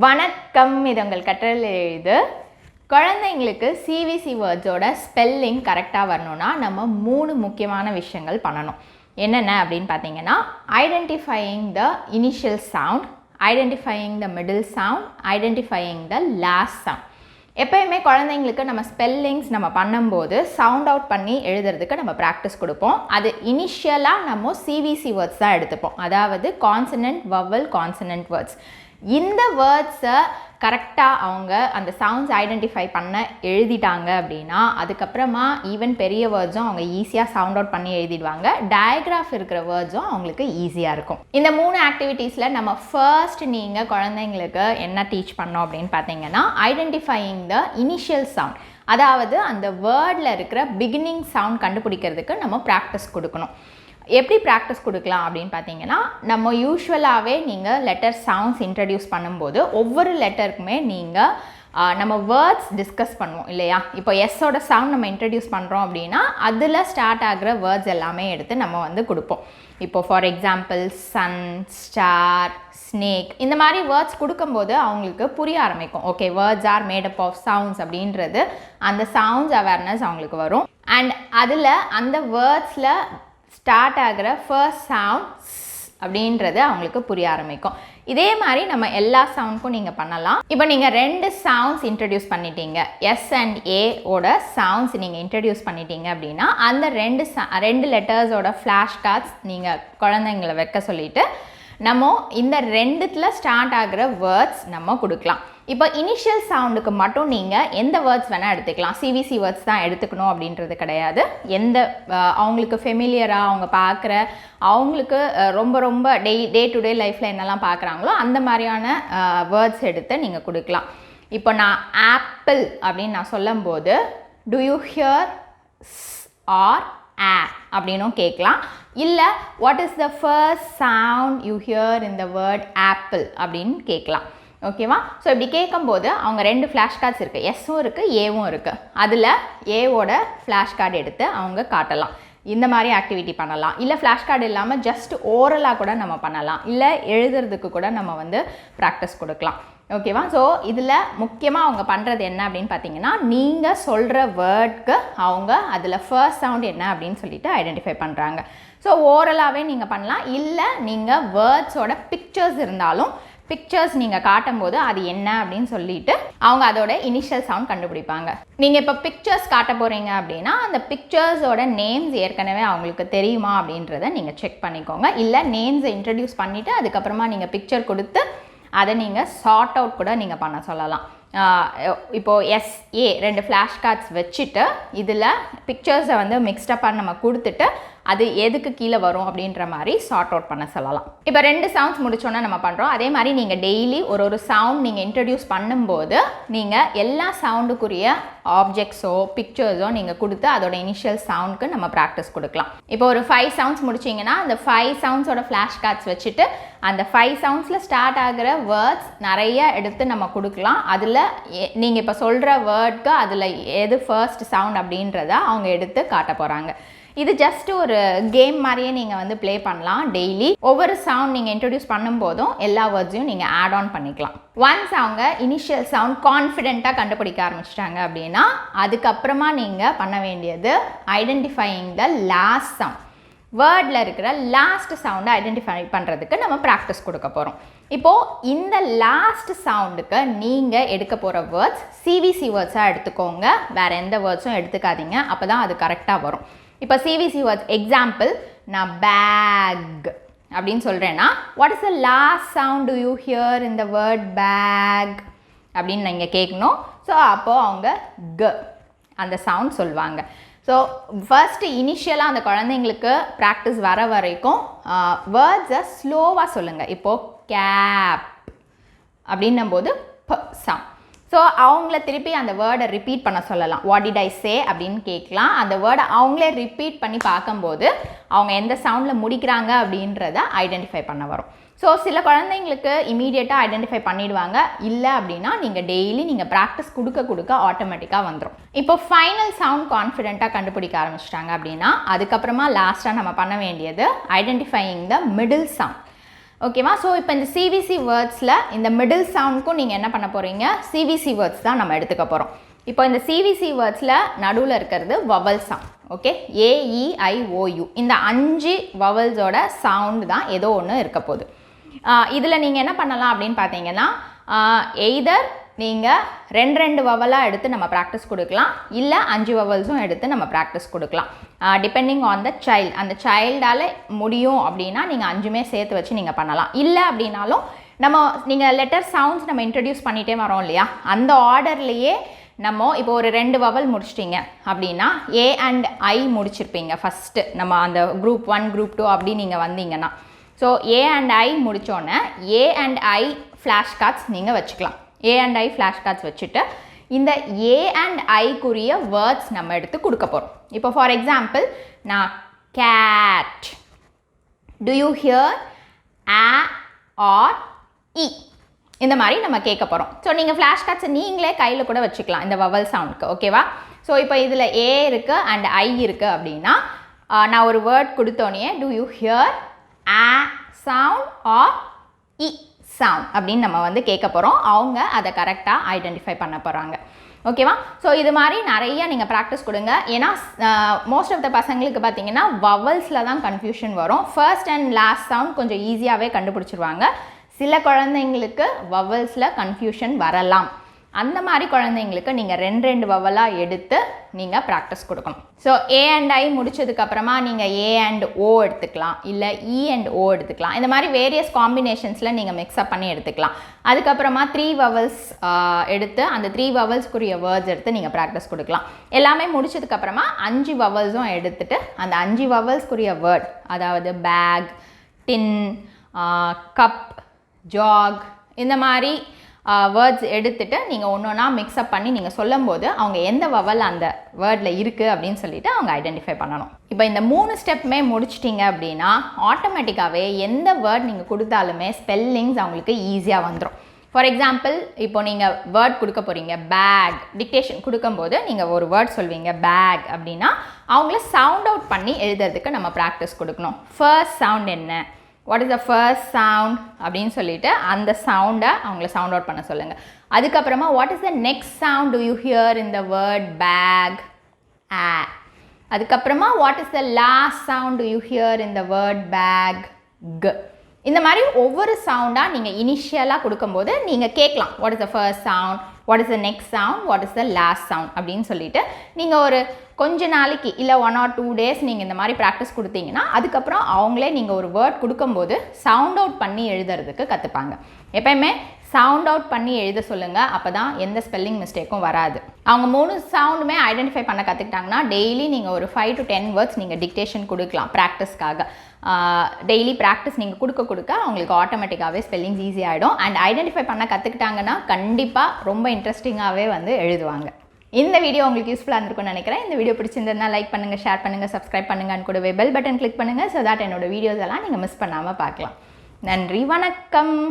வணக்கம், இது உங்கள் கற்றல் எழுது. குழந்தைங்களுக்கு சிவிசி வேர்ட்ஸோட ஸ்பெல்லிங் கரெக்டாக வரணும்னா நம்ம 3 முக்கியமான விஷயங்கள் பண்ணணும். என்னென்ன அப்படின்னு பார்த்தீங்கன்னா, identifying the initial sound, identifying the middle sound, identifying the last sound. எப்போயுமே குழந்தைங்களுக்கு நம்ம ஸ்பெல்லிங்ஸ் நம்ம பண்ணும்போது சவுண்ட் அவுட் பண்ணி எழுதுறதுக்கு நம்ம ப்ராக்டிஸ் கொடுப்போம். அது இனிஷியலாக நம்ம சிவிசி வேர்ட்ஸ் தான் எடுத்துப்போம், அதாவது கான்சனன்ட், வவல், கான்சனன்ட் வேர்ட்ஸ். இந்த வேர்ட்ஸை கரெக்டாக அவங்க அந்த சவுண்ட்ஸ் ஐடென்டிஃபை பண்ண எழுதிட்டாங்க அப்படின்னா அதுக்கப்புறமா ஈவன் பெரிய வேர்ட்ஸும் அவங்க ஈஸியாக சவுண்ட் அவுட் பண்ணி எழுதிடுவாங்க. டயக்ராஃப் இருக்கிற வேர்ட்ஸும் அவங்களுக்கு ஈஸியாக இருக்கும். இந்த 3 ஆக்டிவிட்டீஸில் நம்ம ஃபர்ஸ்ட் நீங்கள் குழந்தைங்களுக்கு என்ன டீச் பண்ணோம் அப்படின்னு பார்த்தீங்கன்னா, ஐடென்டிஃபையிங் த இனிஷியல் சவுண்ட், அதாவது அந்த வேர்டில் இருக்கிற பிகினிங் சவுண்ட் கண்டுபிடிக்கிறதுக்கு நம்ம ப்ராக்டிஸ் கொடுக்கணும். எப்படி ப்ராக்டிஸ் கொடுக்கலாம் அப்படின்னு பார்த்தீங்கன்னா, நம்ம யூஸ்வலாகவே நீங்கள் லெட்டர் சவுண்ட்ஸ் இன்ட்ரடியூஸ் பண்ணும்போது ஒவ்வொரு லெட்டருக்குமே நீங்கள் நம்ம வேர்ட்ஸ் டிஸ்கஸ் பண்ணுவோம் இல்லையா? இப்போ எஸ்ஸோட சவுண்ட் நம்ம இன்ட்ரடியூஸ் பண்ணுறோம் அப்படின்னா அதில் ஸ்டார்ட் ஆகிற வேர்ட்ஸ் எல்லாமே எடுத்து நம்ம கொடுப்போம். இப்போ for example sun, star, snake, இந்த மாதிரி வேர்ட்ஸ் கொடுக்கும்போது அவங்களுக்கு புரிய ஆரம்பிக்கும். Okay, words are made up of sounds அப்படின்றது அந்த சவுண்ட்ஸ் அவேர்னஸ் அவங்களுக்கு வரும். அண்ட் அதில் அந்த வேர்ட்ஸில் ஸ்டார்ட் ஆகிற ஃபர்ஸ்ட் சவுண்ட் அப்படின்றது அவங்களுக்கு புரிய ஆரம்பிக்கும். இதே மாதிரி நம்ம எல்லா சவுண்டுக்கும் நீங்கள் பண்ணலாம். இப்போ நீங்கள் 2 சவுண்ட்ஸ் இன்ட்ரடியூஸ் பண்ணிட்டீங்க, எஸ் அண்ட் ஏ ஓட சவுண்ட்ஸ் நீங்கள் இன்ட்ரடியூஸ் பண்ணிட்டீங்க அப்படின்னா அந்த 2 லெட்டர்ஸோட ஃப்ளாஷ் கார்ட்ஸ் நீங்கள் குழந்தைங்களை வைக்க சொல்லிவிட்டு நம்ம இந்த 2த்துல ஸ்டார்ட் ஆகிற வேர்ட்ஸ் நம்ம கொடுக்கலாம். இப்போ இனிஷியல் சவுண்டுக்கு மட்டும் நீங்கள் எந்த வேர்ட்ஸ் வேணால் எடுத்துக்கலாம், சிவிசி வேர்ட்ஸ் தான் எடுத்துக்கணும் அப்படின்றது கிடையாது. எந்த அவங்களுக்கு ஃபெமிலியராக அவங்க பார்க்குற, அவங்களுக்கு ரொம்ப டே டு டே லைஃப்பில் என்னெல்லாம் பார்க்குறாங்களோ அந்த மாதிரியான வேர்ட்ஸ் எடுத்து நீங்கள் கொடுக்கலாம். இப்போ நான் ஆப்பிள் அப்படின்னு நான் சொல்லும்போது டு யூ ஹியர் ஆர் ஆ அப்படின்னும் கேட்கலாம். இல்லை what is the first sound you hear in the word apple அப்படின்னு கேட்கலாம். ஓகேவா? ஸோ இப்படி கேட்கும்போது அவங்க 2 ஃப்ளாஷ் கார்ட்ஸ் இருக்குது, எஸ்ஸும் இருக்குது, ஏவும் இருக்குது. அதில் ஏவோட ஃப்ளாஷ் கார்டு எடுத்து அவங்க காட்டலாம். இந்த மாதிரி ஆக்டிவிட்டி பண்ணலாம். இல்லை ஃப்ளாஷ் கார்டு இல்லாமல் ஜஸ்ட் ஓரலாக கூட நம்ம பண்ணலாம். இல்லை எழுதுறதுக்கு கூட நம்ம ப்ராக்டிஸ் கொடுக்கலாம். ஓகேவா? ஸோ இதில் முக்கியமாக அவங்க பண்ணுறது என்ன அப்படின்னு பார்த்தீங்கன்னா, நீங்கள் சொல்கிற வேர்டுக்கு அவங்க அதில் ஃபர்ஸ்ட் சவுண்ட் என்ன அப்படின்னு சொல்லிட்டு ஐடென்டிஃபை பண்ணுறாங்க. ஸோ ஓரலாகவே நீங்கள் பண்ணலாம். இல்லை நீங்கள் வேர்ட்ஸோட பிக்சர்ஸ் இருந்தாலும் பிக்சர்ஸ் நீங்கள் காட்டும்போது அது என்ன அப்படின்னு சொல்லிட்டு அவங்க அதோட இனிஷியல் சவுண்ட் கண்டுபிடிப்பாங்க. நீங்கள் இப்போ பிக்சர்ஸ் காட்ட போகிறீங்க அப்படின்னா அந்த பிக்சர்ஸோட நேம்ஸ் ஏற்கனவே அவங்களுக்கு தெரியுமா அப்படின்றத நீங்கள் செக் பண்ணிக்கோங்க. இல்லை நேம்ஸை இன்ட்ரடியூஸ் பண்ணிவிட்டு அதுக்கப்புறமா நீங்கள் பிக்சர் கொடுத்து அதை நீங்கள் சார்ட் அவுட் கூட நீங்கள் பண்ண சொல்லலாம். இப்போது எஸ்ஏ 2 ஃப்ளாஷ் கார்ட்ஸ் வச்சுட்டு இதில் பிக்சர்ஸை மிக்ஸ்டப்பாக நம்ம கொடுத்துட்டு அது எதுக்கு கீழே வரும் அப்படின்ற மாதிரி சார்ட் அவுட் பண்ண சொல்லலாம். இப்போ 2 சவுண்ட்ஸ் முடிச்சோன்னா நம்ம பண்ணுறோம். அதே மாதிரி நீங்கள் டெய்லி ஒரு சவுண்ட் நீங்கள் இன்ட்ரடியூஸ் பண்ணும்போது நீங்கள் எல்லா சவுண்டுக்குரிய ஆப்ஜெக்ட்ஸோ பிக்சர்ஸோ நீங்கள் கொடுத்து அதோட இனிஷியல் சவுண்டுக்கு நம்ம ப்ராக்டிஸ் கொடுக்கலாம். இப்போ ஒரு 5 சவுண்ட்ஸ் முடிச்சிங்கன்னா அந்த 5 சவுண்ட்ஸோட ஃப்ளாஷ் கார்ட்ஸ் வச்சுட்டு அந்த 5 சவுண்ட்ஸில் ஸ்டார்ட் ஆகிற வேர்ட்ஸ் நிறைய எடுத்து நம்ம கொடுக்கலாம். அதில் நீங்கள் இப்போ சொல்கிற வேர்டுக்கு அதில் எது ஃபர்ஸ்ட் சவுண்ட் அப்படின்றத அவங்க எடுத்து காட்ட போகிறாங்க. இது ஜஸ்ட் ஒரு கேம் மாதிரியே நீங்கள் ப்ளே பண்ணலாம். டெய்லி ஒவ்வொரு சவுண்ட் நீங்கள் இன்ட்ரடியூஸ் பண்ணும்போதும் எல்லா வேர்ட்ஸையும் நீங்கள் ஆட் ஆன் பண்ணிக்கலாம். ஒன்ஸ் அவங்க இனிஷியல் சவுண்ட் கான்ஃபிடென்ட்டாக கண்டுபிடிக்க ஆரம்பிச்சிட்டாங்க அப்படின்னா அதுக்கப்புறமா நீங்கள் பண்ண வேண்டியது ஐடென்டிஃபையிங் த லாஸ்ட் சவுண்ட். வேர்டில் இருக்கிற லாஸ்ட் சவுண்டை ஐடென்டிஃபை பண்ணுறதுக்கு நம்ம ப்ராக்டிஸ் கொடுக்க போகிறோம். இப்போது இந்த லாஸ்ட் சவுண்டுக்கு நீங்கள் எடுக்க போகிற வேர்ட்ஸ் சிவிசி வேர்ட்ஸாக எடுத்துக்கோங்க, வேறு எந்த வேர்ட்ஸும் எடுத்துக்காதீங்க, அப்போ தான் அது கரெக்டாக வரும். இப்போ சிவிசி வேர்ட்ஸ் எக்ஸாம்பிள், நான் பேக் அப்படின்னு சொல்கிறேன்னா what is the last sound do you hear in the word bag அப்படின்னு நீங்கள் கேட்கணும். ஸோ அப்போது அவங்க க அந்த சவுண்ட் சொல்லுவாங்க. ஸோ ஃபர்ஸ்ட்டு இனிஷியலாக அந்த குழந்தைங்களுக்கு ப்ராக்டிஸ் வர வரைக்கும் வேர்ட்ஸை ஸ்லோவாக சொல்லுங்கள். இப்போது கேப் அப்படின்னும் போது ப சவுண்ட். ஸோ அவங்கள திருப்பி அந்த வேர்டை ரிப்பீட் பண்ண சொல்லலாம். வாட் டிட் ஐ சே அப்படின்னு கேட்கலாம். அந்த வேர்டை அவங்களே ரிப்பீட் பண்ணி பார்க்கும்போது அவங்க எந்த சவுண்டில் முடிக்கிறாங்க அப்படின்றத ஐடென்டிஃபை பண்ண வரும். ஸோ சில குழந்தைங்களுக்கு இமீடியட்டாக ஐடென்டிஃபை பண்ணிடுவாங்க. இல்லை அப்படின்னா நீங்கள் டெய்லி நீங்கள் ப்ராக்டிஸ் கொடுக்க ஆட்டோமேட்டிக்காக வந்துடும். இப்போ ஃபைனல் சவுண்ட் கான்ஃபிடென்ட்டாக கண்டுபிடிக்க ஆரம்பிச்சிட்டாங்க அப்படின்னா அதுக்கப்புறமா லாஸ்ட்டாக நம்ம பண்ண வேண்டியது ஐடென்டிஃபையிங் த மிடில் சவுண்ட். ஓகேவா? ஸோ இப்போ இந்த சிவிசி வேர்ட்ஸில் இந்த மிடில் சவுண்டுக்கும் நீங்கள் என்ன பண்ண போகிறீங்க, சிவிசி வேர்ட்ஸ் தான் நம்ம எடுத்துக்க போகிறோம். இப்போ இந்த சிவிசி வேர்ட்ஸில் நடுவில் இருக்கிறது வவல் சவுண்ட். ஓகே, AEIOU இந்த 5 வவல்ஸோட சவுண்டு தான் ஏதோ ஒன்று இருக்க போகுது. இதில் நீங்கள் என்ன பண்ணலாம் அப்படின்னு பார்த்தீங்கன்னா, எய்தர் நீங்கள் 2 வவலாக எடுத்து நம்ம ப்ராக்டிஸ் கொடுக்கலாம், இல்லை 5 வவல்ஸும் எடுத்து நம்ம ப்ராக்டிஸ் கொடுக்கலாம். Depending on the child. அந்த சைல்டால் முடியும் அப்படின்னா நீங்கள் 5மே சேர்த்து வச்சு நீங்கள் பண்ணலாம். இல்லை அப்படின்னாலும் நீங்கள் லெட்டர் சவுண்ட்ஸ் நம்ம இன்ட்ரடியூஸ் பண்ணிகிட்டே வரோம் இல்லையா, அந்த ஆர்டர்லேயே நம்ம இப்போ ஒரு 2 வவல் முடிச்சிட்டிங்க அப்படின்னா A and I முடிச்சிருப்பீங்க ஃபஸ்ட்டு. நம்ம அந்த குரூப் 1 குரூப் 2 அப்படி நீங்கள் வந்தீங்கன்னா, ஸோ A and I முடித்தோன்னே A and I flash cards நீங்கள் வச்சுக்கலாம். A and I flash cards வச்சுட்டு இந்த A and I-க்குரிய வேர்ட்ஸ் நம்ம எடுத்து கொடுக்க போகிறோம். இப்போ ஃபார் எக்ஸாம்பிள் நான் cat, do you hear A or E, இந்த மாதிரி நம்ம கேட்க போகிறோம். ஸோ நீங்கள் ஃப்ளாஷ் கார்ட்ஸை நீங்களே கையில் கூட வச்சுக்கலாம் இந்த வவல் சவுண்டுக்கு. ஓகேவா? ஸோ இப்போ இதில் A இருக்குது அண்ட் I இருக்குது அப்படின்னா நான் ஒரு வேர்ட் கொடுத்தோன்னே do you hear A sound or E sound அப்படின்னு நம்ம வந்து கேட்க போகிறோம். அவங்க அதை கரெக்டாக ஐடென்டிஃபை பண்ண போகிறாங்க. ஓகேவா? ஸோ இது மாதிரி நிறைய நீங்கள் ப்ராக்டிஸ் கொடுங்க. ஏன்னா மோஸ்ட் ஆஃப் த பசங்களுக்கு பார்த்தீங்கன்னா வவல்ஸில் தான் கன்ஃபியூஷன் வரும். ஃபர்ஸ்ட் அண்ட் லாஸ்ட் சவுண்ட் கொஞ்சம் ஈஸியாகவே கண்டுபிடிச்சிருவாங்க. சில குழந்தைங்களுக்கு வவல்ஸில் கன்ஃபியூஷன் வரலாம். அந்த மாதிரி குழந்தைங்களுக்கு நீங்கள் 2 வவலாக எடுத்து நீங்கள் ப்ராக்டிஸ் கொடுக்கணும். ஸோ A and I முடிச்சதுக்கப்புறமா நீங்கள் A and O எடுத்துக்கலாம், இல்லை E and O எடுத்துக்கலாம். இந்த மாதிரி வேரியஸ் காம்பினேஷன்ஸில் நீங்கள் மிக்ஸ்அப் பண்ணி எடுத்துக்கலாம். அதுக்கப்புறமா 3 வவல்ஸ் எடுத்து அந்த 3 வவல்ஸ்க்குரிய வேர்ட்ஸ் எடுத்து நீங்கள் ப்ராக்டிஸ் கொடுக்கலாம். எல்லாமே முடிச்சதுக்கப்புறமா 5 வவல்ஸும் எடுத்துகிட்டு அந்த 5 வவல்ஸ்க்குரிய வேர்ட், அதாவது பேக், டின், கப், ஜாக், இந்த மாதிரி வேர்ட்ஸ் எடுத்துகிட்டு நீங்கள் ஒன்று ஒன்றா மிக்ஸ்அப் பண்ணி நீங்கள் சொல்லும்போது அவங்க எந்த வவல் அந்த வேர்டில் இருக்குது அப்படின்னு சொல்லிட்டு அவங்க ஐடென்டிஃபை பண்ணணும். இப்போ இந்த 3 ஸ்டெப்புமே முடிச்சிட்டிங்க அப்படின்னா ஆட்டோமேட்டிக்காகவே எந்த வேர்ட் நீங்கள் கொடுத்தாலுமே ஸ்பெல்லிங்ஸ் அவங்களுக்கு ஈஸியாக வந்துடும். ஃபார் எக்ஸாம்பிள் இப்போ நீங்கள் வேர்ட் கொடுக்க போகிறீங்க பேக், டிக்டேஷன் கொடுக்கும்போது நீங்கள் ஒரு வேர்ட் சொல்வீங்க பேக் அப்படின்னா அவங்கள சவுண்ட் அவுட் பண்ணி எழுதுறதுக்கு நம்ம ப்ராக்டிஸ் கொடுக்கணும். ஃபர்ஸ்ட் சவுண்ட் என்ன, what is the first sound அப்படின்னு சொல்லிட்டு அந்த சவுண்டை அவங்கள சவுண்ட் அவுட் பண்ண சொல்லுங்கள். அதுக்கப்புறமா what is the next sound do you hear in the word back, ஆ. அதுக்கப்புறமா what is the last sound do you hear in the word back, க. இந்த மாதிரி ஒவ்வொரு சவுண்டாக நீங்கள் இனிஷியலாக கொடுக்கும்போது நீங்கள் கேட்கலாம் what is the first sound, what is the next sound, what is the last sound அப்படின்னு சொல்லிட்டு நீங்கள் ஒரு கொஞ்ச நாளைக்கு இல்லை 1 or 2 days நீங்கள் இந்த மாதிரி ப்ராக்டிஸ் கொடுத்தீங்கன்னா அதுக்கப்புறம் அவங்களே நீங்கள் ஒரு வேர்ட் கொடுக்கும்போது சவுண்ட் அவுட் பண்ணி எழுதுறதுக்கு கற்றுப்பாங்க. எப்பயுமே சவுண்ட் அவுட் பண்ணி எழுத சொல்லுங்கள், அப்போ தான் எந்த ஸ்பெல்லிங் மிஸ்டேக்கும் வராது. அவங்க 3 சவுண்டுமே ஐடென்டிஃபை பண்ண கற்றுக்கிட்டாங்கன்னா டெய்லி நீங்கள் ஒரு 5 to 10 வேர்ட்ஸ் நீங்கள் டிக்டேஷன் கொடுக்கலாம் ப்ராக்டிஸ்க்காக. டெய்லி ப்ராக்டிஸ் நீங்கள் கொடுக்க அவங்களுக்கு ஆட்டோமேட்டிக்காகவே ஸ்பெல்லிங்ஸ் ஈஸி ஆகிடும். அண்ட் ஐடென்டிஃபை பண்ண கற்றுக்கிட்டாங்கன்னா கண்டிப்பாக ரொம்ப இன்ட்ரெஸ்டிங்காகவே வந்து எழுதுவாங்க. இந்த வீடியோ உங்களுக்கு யூஸ்ஃபுல்லாக இருந்திருக்கும்னு நினைக்கிறேன். இந்த வீடியோ பிடிச்சிருந்ததுனா லைக் பண்ணுங்கள், ஷேர் பண்ணுங்கள், சப்ஸ்கிரைப் பண்ணுங்கள், அண்ட் கூடவே பெல் பட்டன் கிளிக் பண்ணுங்கள். ஸோ தட் என்னோட வீடியோஸ் எல்லாம் நீங்கள் மிஸ் பண்ணாமல் பார்க்கலாம். நன்றி, வணக்கம்.